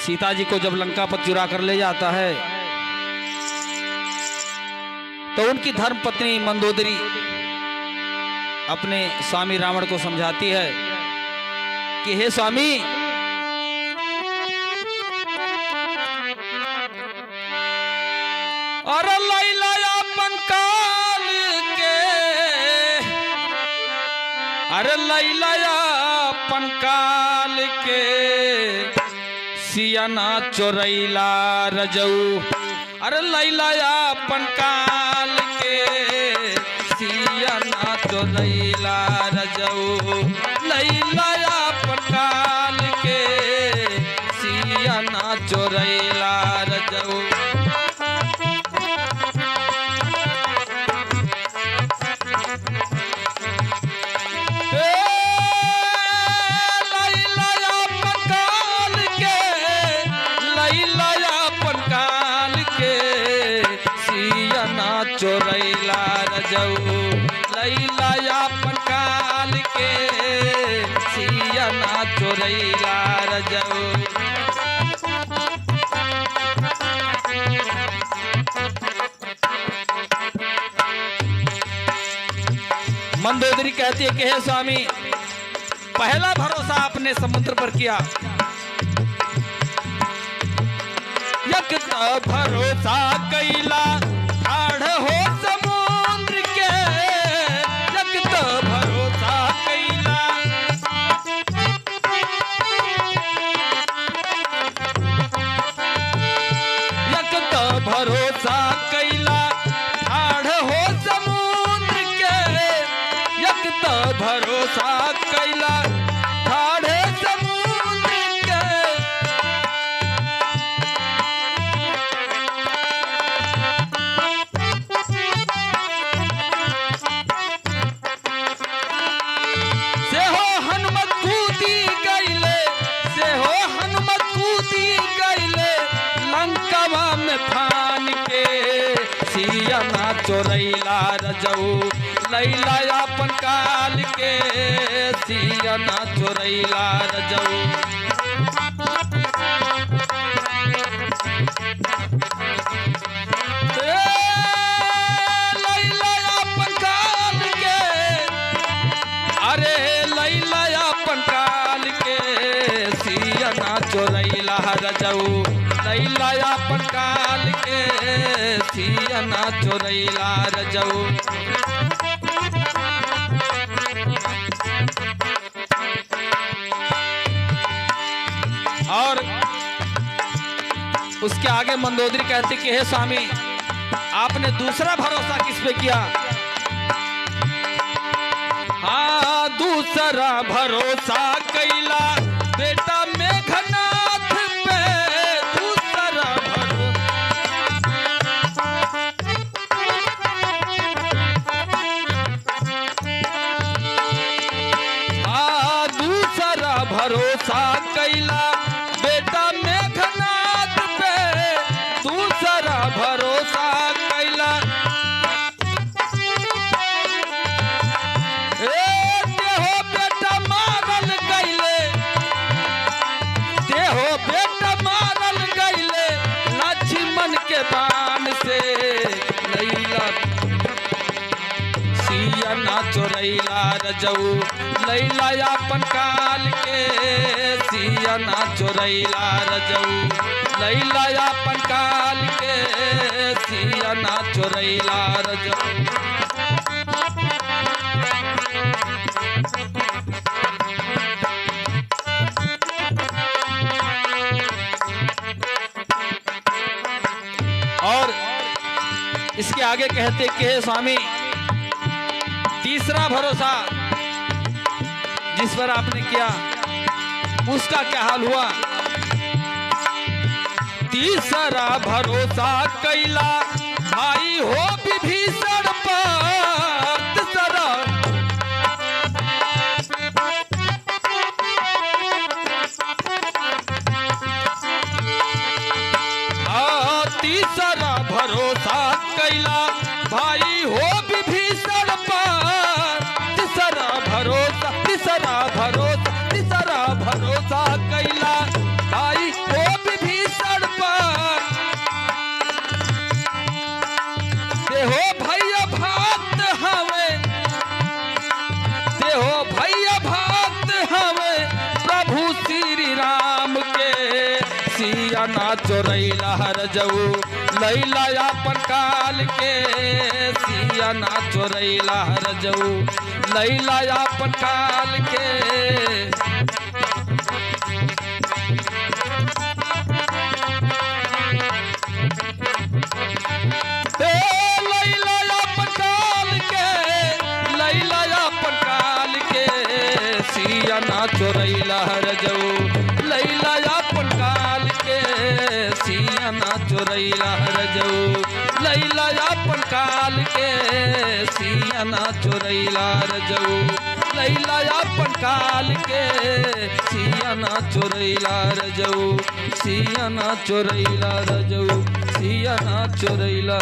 सीता जी को जब लंका पर चुरा कर ले जाता है तो उनकी धर्म पत्नी मंदोदरी अपने स्वामी रावण को समझाती है कि हे स्वामी, अरे लैला अपन काल के, अरे लैला अपन काल के सियाना चोरैला रजऊ, अरे लैला अपन काल के सियाना चोरैला रजऊ, लैला अपन काल के सियाना चोरैला रजऊ। चोरैला रजऊ, लैला अपन काल के सियाना चोरैला रजऊ। मंदोदरी कहती है कि हे स्वामी, पहला भरोसा आपने समुद्र पर किया, यक भरोसा कैला ठाढ़ हो समुद्र के, यक तो भरोसा कैला, यक तो भरोसा कैला ठाढ़ हो समुद्र के, यक तो भरोसा कैला ठाढ़ समुद्र के। सियाना चोरैला रजऊ, लैला अपन काल के सियाना चोरैला रजऊ। लैला अपन काल के, अरे लैला अपन काल के सियाना चोरैला रजऊ, लैला अपन काल के सियाना चोरैला रजऊ। और उसके आगे मंदोदरी कहती कि हे स्वामी, आपने दूसरा भरोसा किस पे किया? हाँ, दूसरा भरोसा कैला बेटा मेघनाथ पे, दूसरा भरोसा कैला बेटा मेघनाथ पे, दूसरा भरोसा कैला देहो बेटा मारल गईले, देहो बेटा मारल गईले लक्ष्मण के बाण से, लैला सियाना चोरैला रजऊ, लैला अपन काल के सियाना चोरैला रजऊ, लैला अपन काल के सियाना चोरैला रजऊ। और इसके आगे कहते कि हे स्वामी, तीसरा भरोसा जिस पर आपने किया उसका क्या हाल हुआ? तीसरा भरोसा कैला भाई हो विभीषण पर, तीसरा तीसरा भरोसा कैला भाई हो विभीषण पर, तीसरा भरोसा, तीसरा भरोसा, तीसरा भरोसा कैला भाई हो ना चोरैला रजऊ लैला अपन काल के सिया ना चोरैला रजऊ लैला अपन काल के सिया ना चोरैला रजऊ लैला अपन काल के सिया ना चोरैला रजऊ लैला अपन काल के सिया ना चोरैला रजऊ लैला अपन काल के सिया ना चोरैला रजऊ सिया ना चोरैला रजऊ सिया ना चोरैला